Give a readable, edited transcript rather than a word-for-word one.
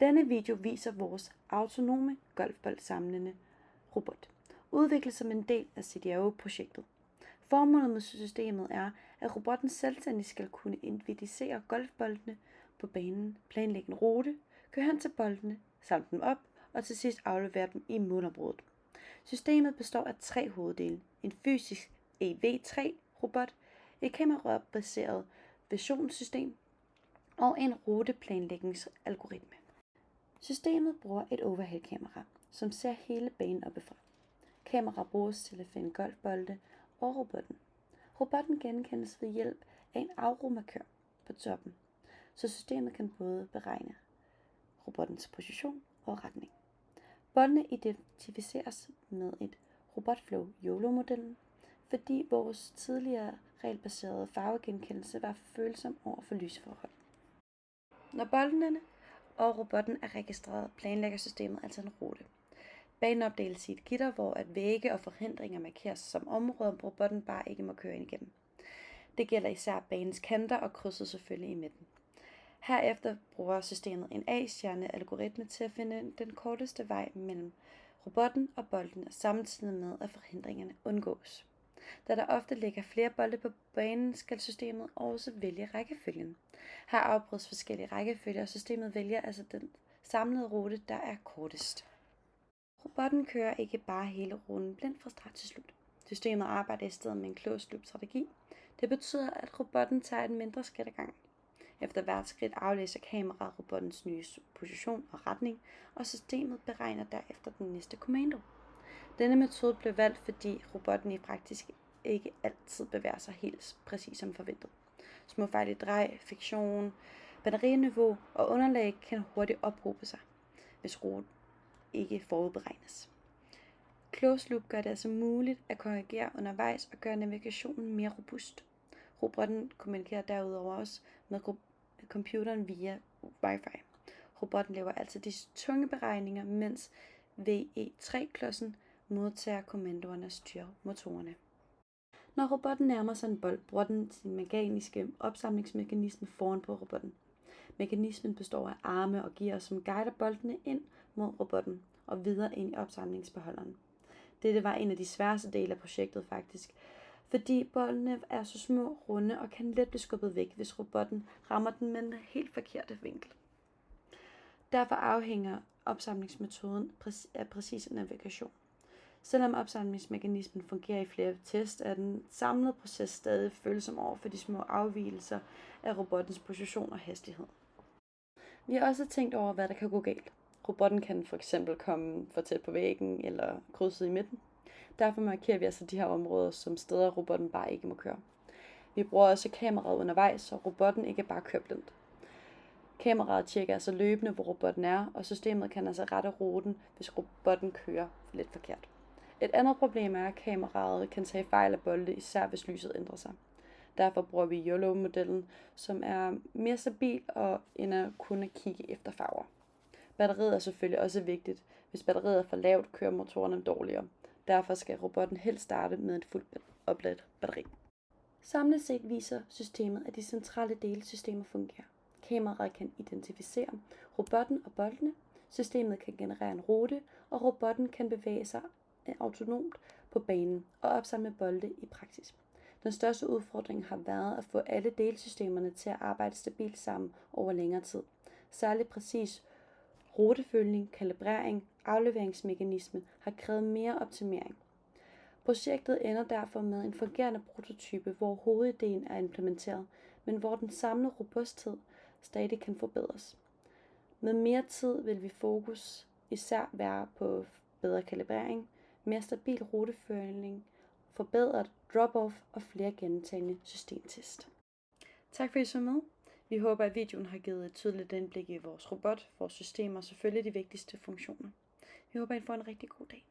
Denne video viser vores autonome golfboldsamlende robot, udviklet som en del af CDAO-projektet. Formålet med systemet er, at robotten selvstændigt skal kunne identificere golfboldene på banen, planlægge en rute, køre hen til boldene, samle dem op og til sidst aflevere dem i målområdet. Systemet består af 3 hoveddele: en fysisk EV3-robot, et kamerabaseret visionssystem og en ruteplanlægningsalgoritme. Systemet bruger et overhead-kamera, som ser hele banen oppefra. Kameraet bruges til at finde golfbolde og robotten. Robotten genkendes ved hjælp af en aeromarkør på toppen, så systemet kan både beregne robottens position og retning. Boldene identificeres med et robotflow YOLO-modellen, fordi vores tidligere regelbaserede farvegenkendelse var følsom over for lysforhold. Når boldene og robotten er registreret, planlægger systemet altså en rute. Banen opdeles i et gitter, hvor at vægge og forhindringer markeres som områder, hvor robotten bare ikke må køre ind igennem. Det gælder især banens kanter og krydset selvfølgelig i midten. Herefter bruger systemet en A-stjerne-algoritme til at finde den korteste vej mellem robotten og bolden, samtidig med at forhindringerne undgås. Da der ofte ligger flere bolde på banen, skal systemet også vælge rækkefølgen. Her afbrydes forskellige rækkefølger, og systemet vælger altså den samlede rute, der er kortest. Robotten kører ikke bare hele ruten blindt fra start til slut. Systemet arbejder i stedet med en closed loop strategi. Det betyder, at robotten tager et mindre skridt ad gangen. Efter hvert skridt aflæser kameraet robottens nye position og retning, og systemet beregner derefter den næste kommando. Denne metode blev valgt, fordi robotten i praktisk ikke altid bevæger sig helt præcis som forventet. Små fejl i drej, friktion, batteriniveau og underlag kan hurtigt ophobe sig, hvis ruten ikke forudberegnes. Closed loop gør det altså muligt at korrigere undervejs og gøre navigationen mere robust. Robotten kommunikerer derudover også med computeren via Wi-Fi. Robotten laver altså de tunge beregninger, mens VE3-klodsen modtager kommandoerne og styrer motorerne. Når robotten nærmer sig en bold, bruger den sin mekaniske opsamlingsmekanisme foran på robotten. Mekanismen består af arme og gear, som guider boldene ind mod robotten og videre ind i opsamlingsbeholderen. Dette var en af de sværeste dele af projektet faktisk, fordi boldene er så små, runde og kan let blive skubbet væk, hvis robotten rammer den med en helt forkerte vinkel. Derfor afhænger opsamlingsmetoden af præcis navigation. Selvom opsamlingsmekanismen fungerer i flere test, er den samlede proces stadig følsom over for de små afvigelser af robottens position og hastighed. Vi har også tænkt over, hvad der kan gå galt. Robotten kan for eksempel komme for tæt på væggen eller krydset i midten. Derfor markerer vi altså de her områder som steder, robotten bare ikke må køre. Vi bruger også kameraet undervejs, så robotten ikke bare kører blindt. Kameraet tjekker altså løbende, hvor robotten er, og systemet kan altså rette ruten, hvis robotten kører lidt forkert. Et andet problem er, at kameraet kan tage fejl af bolde, især hvis lyset ændrer sig. Derfor bruger vi YOLO-modellen, som er mere stabil og end at kunne kigge efter farver. Batteriet er selvfølgelig også vigtigt. Hvis batteriet er for lavt, kører motorerne dårligere. Derfor skal robotten helst starte med et fuldt opladet batteri. Samlet set viser systemet, at de centrale delsystemer fungerer. Kameraet kan identificere robotten og boldene, systemet kan generere en rute, og robotten kan bevæge sig autonomt på banen og opsamle bolde i praksis. Den største udfordring har været at få alle delsystemerne til at arbejde stabilt sammen over længere tid. Særligt præcis rutefølning, kalibrering, afleveringsmekanisme har krævet mere optimering. Projektet ender derfor med en fungerende prototype, hvor hovedideen er implementeret, men hvor den samlede robusthed stadig kan forbedres. Med mere tid vil vi fokus især være på bedre kalibrering, mere stabil ruteføring, forbedret drop-off og flere gentagende systemtest. Tak fordi I så med. Vi håber, at videoen har givet et tydeligt indblik i vores robot, vores systemer og selvfølgelig de vigtigste funktioner. Vi håber, at I får en rigtig god dag.